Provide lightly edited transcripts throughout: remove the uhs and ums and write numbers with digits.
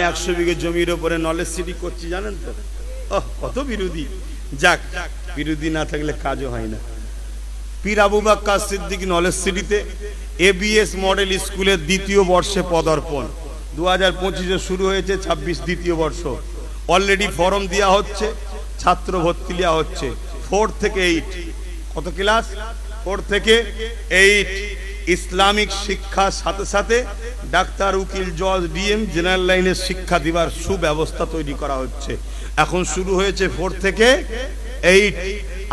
100 বিঘে জমির উপরে নলেজ সিটি করছি, জানেন তো? কত বিরোধী। যাক, বিরোধী না থাকলে কাজও হয় না। পীর আবু বকর সিদ্দিক নলেজ সিটিতে এবিএস মডেল স্কুলের দ্বিতীয় বর্ষে পদার্পণ 2025-এ শুরু হয়েছে। 26 দ্বিতীয় বর্ষ। অলরেডি ফর্ম দেওয়া হচ্ছে, ছাত্র ভর্তি দেওয়া হচ্ছে। 4 থেকে 8, কত ক্লাস? 4 থেকে 8। ইসলামিক শিক্ষার সাথে সাথে ডাক্তার, উকিল, জজ, ডিএম, জেনারেল লাইনের শিক্ষা দিবার সুব্যবস্থা তৈরি করা হচ্ছে। এখন শুরু হয়েছে 4 থেকে 8।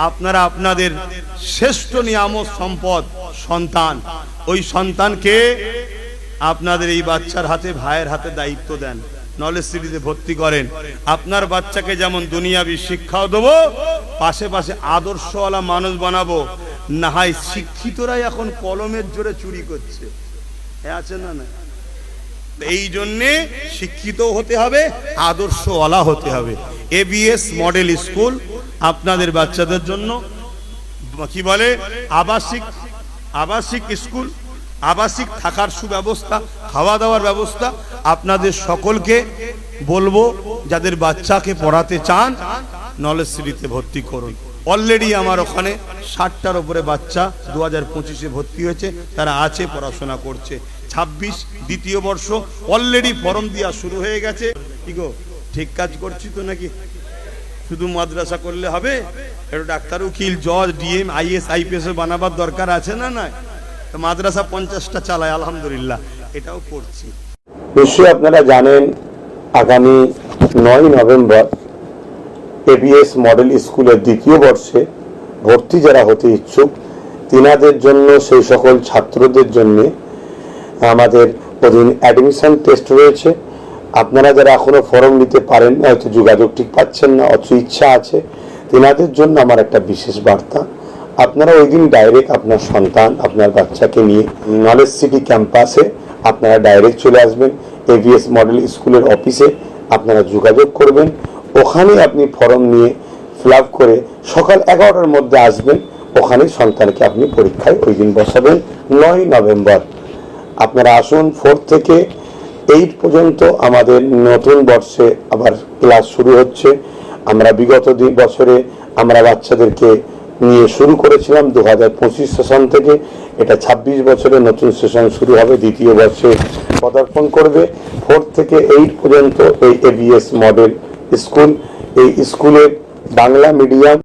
আপনারা আপনাদের শ্রেষ্ঠ নিয়ামত সম্পদ সন্তান, ওই সন্তানকে আপনাদের এই বাচ্চার হাতে, ভাইয়ের হাতে দায়িত্ব দেন, নলেজ সিটিতে ভর্তি করেন। আপনার বাচ্চাকে যেমন দুনিয়াবি শিক্ষাও দেবো, পাশে পাশে আদর্শওয়ালা মানুষ বানাবো। না হয় শিক্ষিতরাই এখন কলমের জোরে চুরি করছে, আছে না? না, এই জন্যে শিক্ষিত হতে হবে, আদর্শওয়ালা হতে হবে। এবিএস মডেল স্কুল আপনাদের বাচ্চাদের জন্য কি বলে, আবাসিক স্কুল, আবাসিক থাকার সুব্যবস্থা, খাওয়া দাওয়ার ব্যবস্থা। আপনাদের সকলকে বলবো, যাদের বাচ্চাকে পড়াতে চান নলেজ সিটিতে ভর্তি করুন। অলরেডি আমার ওখানে 60টার উপরে বাচ্চা 2025-এ ভর্তি হয়েছে, তারা আছে, পড়াশোনা করছে। 26 দ্বিতীয় বর্ষ, অলরেডি ফর্ম দেওয়া শুরু হয়ে গেছে। কি গো, ঠিক কাজ করছি তো নাকি? শুধু মাদ্রাসা করলে হবে? একটু ডাক্তার, উকিল, জজ, ডিএম, আইএস, আইপিএস বানাবার দরকার আছে না? না, মাদ্রাসা 50টা চালায়, আলহামদুলিল্লাহ, এটাও করছি। নিশ্চয়ই আপনারা জানেন, আগামী 9 নভেম্বর এবিএস মডেল স্কুলের দ্বিতীয় বর্ষে ভর্তি যারা হতে ইচ্ছুক, তিনাদের জন্য, সেই সকল ছাত্রদের জন্য আমাদের অধীন অ্যাডমিশন টেস্ট রয়েছে। আপনারা যারা এখনো ফর্ম নিতে পারেন না, হয়তো যোগাযোগ ঠিক পাচ্ছেন না, অথচ ইচ্ছা আছে, তিনাদের জন্য আমার একটা বিশেষ বার্তা। আপনারা ওই দিন ডাইরেক্ট আপনার সন্তান, আপনার বাচ্চাকে নিয়ে নলেজ সিটি ক্যাম্পাসে আপনারা ডাইরেক্ট চলে আসবেন। এবিএস মডেল স্কুলের অফিসে আপনারা যোগাযোগ করবেন, ওখানে আপনি ফর্ম নিয়ে ফিল আপ করে সকাল 11টার মধ্যে আসবেন। ওখানে সন্তানকে আপনি পরীক্ষায় ওই দিন বসাবেন 9 নভেম্বর। আপনারা আসুন। 4 থেকে 8 পর্যন্ত আমাদের নতুন বর্ষে আবার ক্লাস শুরু হচ্ছে। আমরা বিগত বছরে আমরা বাচ্চাদেরকে নিয়ে শুরু করেছিলাম 2025 সেশন থেকে। এটা 26 বছরের নতুন সেশন শুরু হবে, দ্বিতীয় বর্ষে পদার্পণ করবে। 4 থেকে 8 পর্যন্ত এই এবিএস মডেল স্কুল, এই স্কুলে বাংলা মিডিয়াম